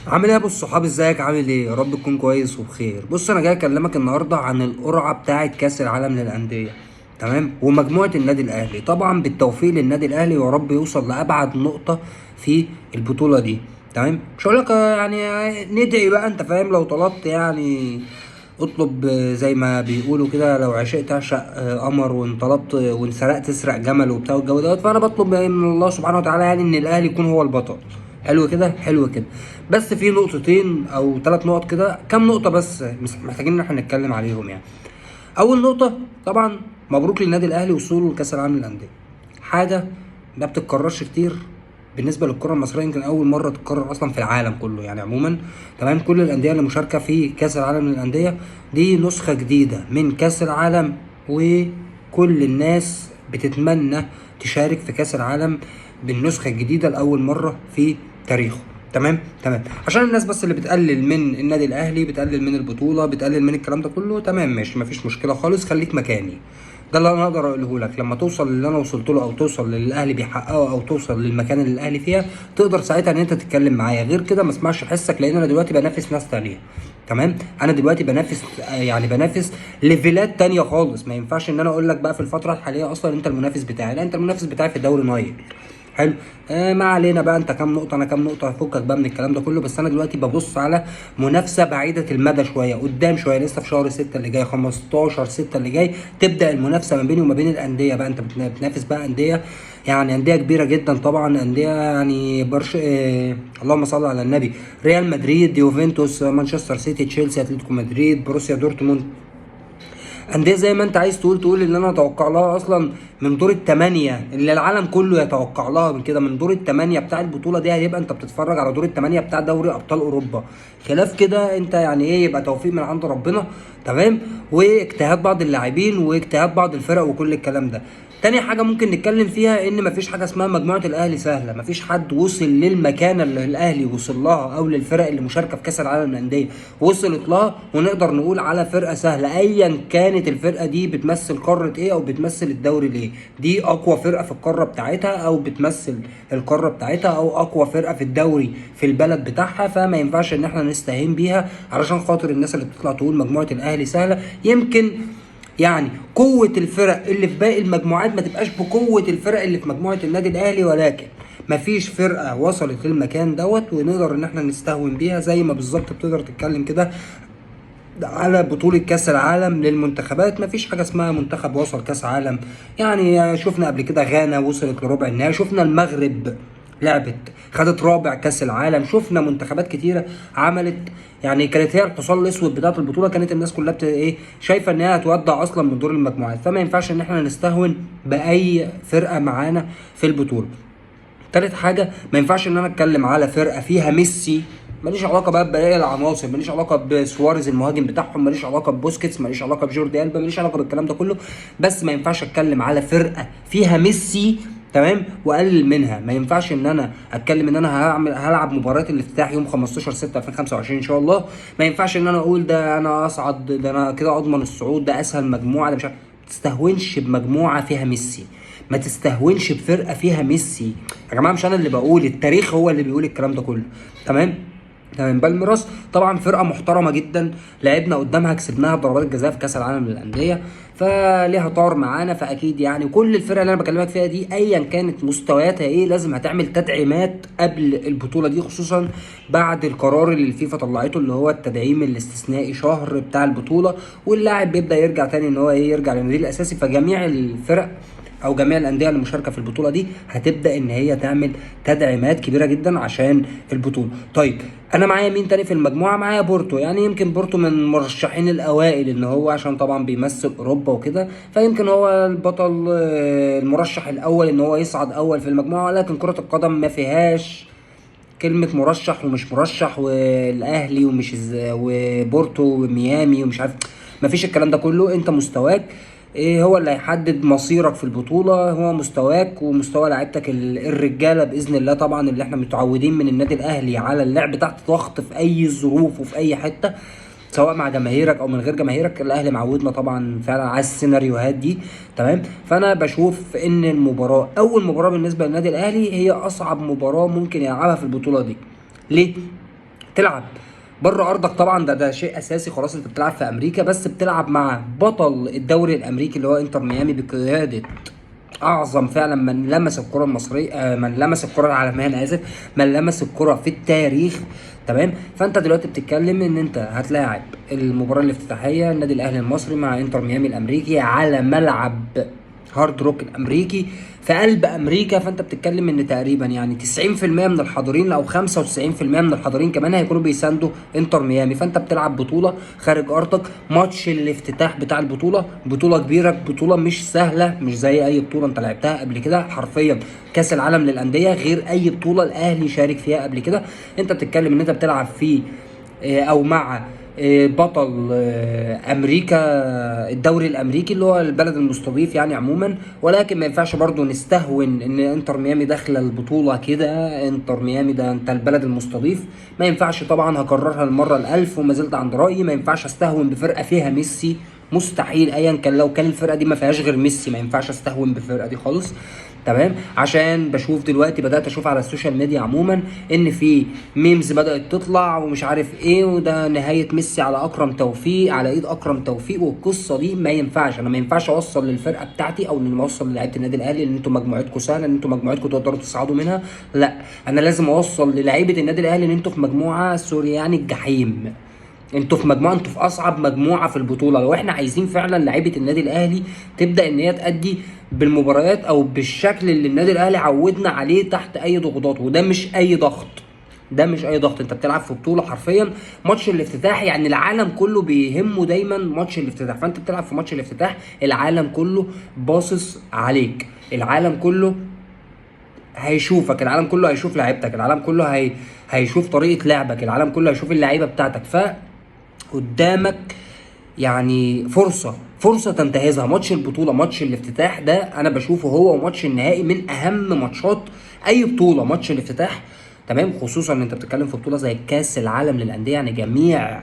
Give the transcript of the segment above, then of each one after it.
عامل ايه يا ابو الصحاب؟ ازيك؟ عامل ايه؟ يا رب تكون كويس وبخير. بص، انا جاي اكلمك النهارده عن القرعه بتاعه كاس العالم للانديه. تمام؟ ومجموعه النادي الاهلي طبعا بالتوفيق للنادي الاهلي، ويا رب يوصل لابعد نقطه في البطوله دي. تمام؟ مش هقول لك يعني ندعي بقى، انت فاهم؟ لو طلبت يعني اطلب، زي ما بيقولوا كده، لو عشقت اعشق قمر، وان طلبت وان سرقت تسرق جمل وبتاع والجو دوت. فانا بطلب من الله سبحانه وتعالى يعني ان الاهلي يكون هو البطل. حلو كده، حلو كده. بس في نقطتين او 3 نقط كده، كام نقطة بس محتاجين ان احنا نتكلم عليهم يعني. اول نقطة، طبعا مبروك للنادي الاهلي وصوله لكاس العالم للاندية. حاجة ما بتتكررش كتير بالنسبة للكرة المصرية، يمكن أول مرة تتكرر أصلا في العالم كله يعني عموما. تمام؟ كل الأندية اللي مشاركة في كأس العالم للأندية دي نسخة جديدة من كأس العالم، وكل الناس بتتمنى تشارك في كأس العالم بالنسخة الجديدة لأول مرة في تاريخه. تمام تمام. عشان الناس بس اللي بتقلل من النادي الاهلي، بتقلل من البطوله، بتقلل من الكلام ده كله، تمام ماشي، مفيش مشكله خالص، خليك مكاني. ده اللي انا اقدر اقوله لك. لما توصل للي انا وصلت له، او توصل للي الاهلي بيحققه، او توصل للمكان اللي الاهلي فيها، تقدر ساعتها ان انت تتكلم معايا. غير كده ما اسمعش حسك، لان انا دلوقتي بنافس ناس تانية. تمام؟ انا دلوقتي بنافس، يعني بنافس ليفلات تانية خالص. ما ينفعش ان انا اقول لك بقى في الفتره الحاليه اصلا انت المنافس بتاعي. لا، انت المنافس بتاعي في دوري نايل. حلو. ما علينا بقى، انت كام نقطه انا كام نقطه، فكك بقى من الكلام ده كله. بس انا دلوقتي ببص على منافسه بعيده المدى شويه قدام، شويه لسه في شهر 6 اللي جاي، 15 6 اللي جاي تبدا المنافسه ما بيني وما بين الانديه بقى. انت بتنافس بقى انديه، يعني انديه كبيره جدا طبعا، انديه يعني اللهم صل على النبي: ريال مدريد، يوفنتوس، مانشستر سيتي، تشيلسي، اتلتيكو مدريد، بروسيا دورتموند. انديه زي ما انت عايز تقول اللي انا اتوقع لها اصلا من دور الثمانيه، اللي العالم كله يتوقع لها من كده، من دور الثمانيه بتاع البطوله دي. هيبقى انت بتتفرج على دور الثمانيه بتاع دوري ابطال اوروبا. خلاف كده انت يعني ايه، يبقى توفيق من عند ربنا. تمام؟ واجتهاد بعض اللاعبين واجتهاد بعض الفرق وكل الكلام ده. تاني حاجة ممكن نتكلم فيها، ان مفيش حاجة اسمها مجموعة الاهلي سهلة. مفيش حد وصل للمكانة اللي الاهلي وصل لها، او للفرق اللي مشاركة في كاس العالم للأندية وصلت لها، ونقدر نقول على فرقة سهلة ايا كانت الفرقة دي بتمثل قارة ايه او بتمثل الدوري ليه. دي اقوى فرقة في القارة بتاعتها، او بتمثل القارة بتاعتها، او اقوى فرقة في الدوري في البلد بتاعها. فما ينفعش ان احنا نستهين بيها علشان خاطر الناس اللي بتطلع تقول مجموعة الاهلي سهلة. يمكن يعني قوة الفرق اللي في باقي المجموعات ما تبقاش بقوة الفرق اللي في مجموعة النادي الأهلي، ولكن مفيش فرقة وصلت للمكان دوت ونقدر إن احنا نستهون بيها. زي ما بالظبط بتقدر تتكلم كده على بطولة كأس العالم للمنتخبات، مفيش حاجة اسمها منتخب وصل كأس عالم. يعني شفنا قبل كده غانا وصلت لربع النهائي، شفنا المغرب لعبت خدت رابع كأس العالم، شفنا منتخبات كتيرة عملت، يعني كانت هي الحصان الاسود بتاعة البطولة. كانت الناس كلها ايه، شايفة ان هي هتودع اصلا من دور المجموعات. فما ينفعش ان احنا نستهون بأي فرقة معانا في البطولة. تالت حاجة، ما ينفعش ان انا اتكلم على فرقة فيها ميسي، ماليش علاقه بقى بباقي العناصر، ماليش علاقه بسواريز المهاجم بتاعهم، ماليش علاقه ببوسكيتس، ماليش علاقه بجوردي البا، ماليش علاقه بالكلام ده كله. بس ما ينفعش اتكلم على فرقه فيها ميسي، تمام، واقلل منها. ما ينفعش ان انا اتكلم ان انا هلعب مباراه الافتتاح يوم 15 6 2025 ان شاء الله. ما ينفعش ان انا اقول ده انا اصعد، ده انا كده اضمن الصعود، ده اسهل مجموعه، ده مش عارف. ما تستهونش بمجموعه فيها ميسي، ما تستهونش بفرقه فيها ميسي. يا جماعه مش انا اللي بقول، التاريخ هو اللي بيقول الكلام ده كله. تمام؟ تمام. بالميراس طبعا فرقه محترمه جدا، لعبنا قدامها كسبناها بضربات الجزاء في كاس العالم للانديه، فليها طار معانا. فاكيد يعني كل الفرق اللي انا بكلمك فيها دي ايا كانت مستوياتها ايه، لازم هتعمل تدعيمات قبل البطوله دي، خصوصا بعد القرار اللي الفيفا طلعته اللي هو التدعيم الاستثنائي شهر بتاع البطوله، واللاعب بيبدا يرجع تاني ان هو ايه، يرجع للنادي الاساسي. فجميع الفرق او جميع الانديه اللي مشاركه في البطوله دي هتبدا ان هي تعمل تدعيمات كبيره جدا عشان البطوله. طيب، انا معايا مين تاني في المجموعه؟ معايا بورتو. يعني يمكن بورتو من المرشحين الاوائل، ان هو عشان طبعا بيمثل اوروبا وكده، فيمكن هو البطل، المرشح الاول ان هو يصعد اول في المجموعه. ولكن كره القدم ما فيهاش كلمة مرشح ومش مرشح، والأهلي ومش وبورتو وميامي ومش عارف. مفيش الكلام ده كله. أنت مستواك ايه هو اللي هيحدد مصيرك في البطولة، هو مستواك ومستوى لعيبتك الرجالة بإذن الله. طبعا اللي احنا متعودين من النادي الأهلي على اللعب تحت ضغط في أي ظروف وفي أي حتة، سواء مع جماهيرك او من غير جماهيرك. الاهلي معودنا طبعا فعلا على السيناريوهات دي. تمام؟ فانا بشوف ان المباراه، اول مباراه بالنسبه للنادي الاهلي، هي اصعب مباراه ممكن يلعبها في البطوله دي. ليه؟ تلعب بره ارضك طبعا، ده شيء اساسي. خلاص انت بتلعب في امريكا، بس بتلعب مع بطل الدوري الامريكي اللي هو انتر ميامي بقياده اعظم فعلا من لمس الكره المصريه، من لمس الكره العالميه، انا اسف، من لمس الكره في التاريخ. تمام. فانت دلوقتي بتتكلم ان انت هتلاعب المباراه الافتتاحيه النادي الاهلي المصري مع انتر ميامي الامريكي على ملعب هارد روك الامريكي في قلب امريكا. فانت بتتكلم ان تقريبا يعني 90% من الحاضرين او 95% من الحاضرين كمان هيكونوا بيساندوا انتر ميامي. فانت بتلعب بطوله خارج ارضك، ماتش الافتتاح بتاع البطوله، بطوله كبيره، بطوله مش سهله، مش زي اي بطوله انت لعبتها قبل كده حرفيا. كاس العالم للانديه غير اي بطوله الاهلي شارك فيها قبل كده. انت بتتكلم ان انت بتلعب فيه او مع بطل امريكا، الدوري الامريكي اللي هو البلد المستضيف يعني عموما. ولكن ما ينفعش برضو نستهون ان انتر ميامي داخله البطوله كده. انتر ميامي ده انت البلد المستضيف، ما ينفعش طبعا. هكررها المره الالف وما زلت عند رايي، ما ينفعش استهون بفرقه فيها ميسي، مستحيل. ايا كان لو كان الفرقه دي ما فيهاش غير ميسي، ما ينفعش استهون بالفرقه دي خالص. تمام. عشان بشوف دلوقتي، بدات اشوف على السوشيال ميديا عموما ان في ميمز بدات تطلع ومش عارف ايه، وده نهايه ميسي على اكرم توفيق، على ايد اكرم توفيق، والقصه دي ما ينفعش. انا ما ينفعش اوصل للفرقه بتاعتي او ان اوصل للعيبه النادي الاهلي ان انتوا مجموعتكم سهله، ان انتوا مجموعتكم تقدروا تصعدوا منها. لا، انا لازم اوصل للعيبه النادي الاهلي ان انتوا في مجموعه سوري يعني الجحيم. انتوا في مجموعه، انتوا في اصعب مجموعه في البطوله. لو احنا عايزين فعلا لعيبه النادي الاهلي تبدا ان هي تأدي بالمباريات او بالشكل اللي النادي الاهلي عودنا عليه تحت اي ضغوطات، وده مش اي ضغط، ده مش اي ضغط. انت بتلعب في بطوله حرفيا ماتش الافتتاح، يعني العالم كله بيهمه دايما ماتش الافتتاح. فانت بتلعب في ماتش الافتتاح، العالم كله باصص عليك، العالم كله هيشوفك، العالم كله هيشوف لعيبتك، العالم كله هيشوف طريقه لعبك، العالم كله هيشوف اللعيبه بتاعتك. قدامك يعني فرصة تنتهزها. ماتش البطولة، ماتش الافتتاح ده انا بشوفه هو وماتش النهائي من اهم ماتشات اي بطولة، ماتش الافتتاح. تمام. خصوصا ان انت بتتكلم في بطولة زي كاس العالم للأندية، يعني جميع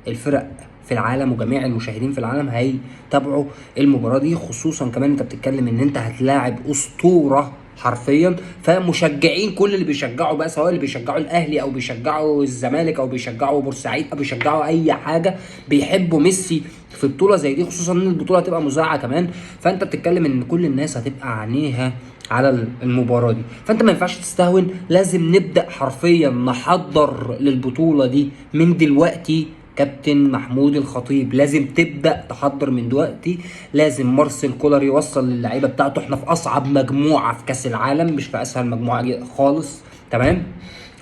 الفرق في العالم وجميع المشاهدين في العالم هيتابعوا المباراة دي. خصوصا كمان انت بتتكلم ان انت هتلاعب اسطورة حرفيا. فمشجعين كل اللي بيشجعوا بقى، سواء اللي بيشجعوا الاهلي او بيشجعوا الزمالك او بيشجعوا بورسعيد او بيشجعوا اي حاجه، بيحبوا ميسي في بطوله زي دي، خصوصا ان البطوله هتبقى مذاعه كمان. فانت بتتكلم ان كل الناس هتبقى عينيها على المباراه دي. فانت ما ينفعش تستهون، لازم نبدا حرفيا نحضر للبطوله دي من دلوقتي. كابتن محمود الخطيب لازم تبدا تحضر من دلوقتي. لازم مارسيل كولر يوصل للعيبه بتاعته احنا في اصعب مجموعه في كاس العالم، مش في اسهل مجموعه خالص. تمام.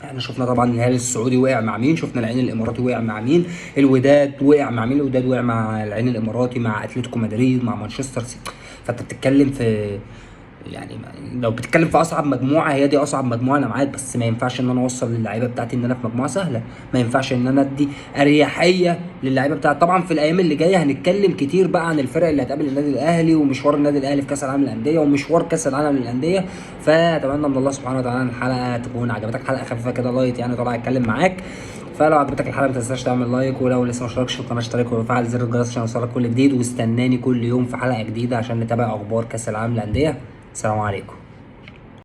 احنا شفنا طبعا الهلال السعودي وقع مع مين، شفنا العين الاماراتي وقع مع مين، الوداد وقع مع مين، الوداد وقع مع العين الاماراتي، مع اتلتيكو مدريد، مع مانشستر سيتي. فانت بتتكلم في يعني لو بتتكلم في اصعب مجموعه، هي دي اصعب مجموعه انا معاك. بس ما ينفعش ان انا اوصل للعيبه بتاعتي ان انا في مجموعه سهله، ما ينفعش ان انا ادي اريحيه للعيبه بتاعتي. طبعا في الايام اللي جايه هنتكلم كتير بقى عن الفرق اللي هتقابل النادي الاهلي ومشوار النادي الاهلي في كاس العالم للانديه ومشوار كاس العالم للانديه. فاتمنى من الله سبحانه وتعالى ان الحلقه تكون عجبتك، حلقه خفيفه كده لايت يعني طالع اتكلم معاك. فلو عجبتك الحلقه ما تنساش تعمل لايك، ولو لسه ما اشتركتش في القناه اشترك وفعل زر الجرس عشان يوصلك كل جديد، واستناني كل يوم في حلقه جديده عشان نتابع اخبار كاس العالم للانديه. السلام عليكم.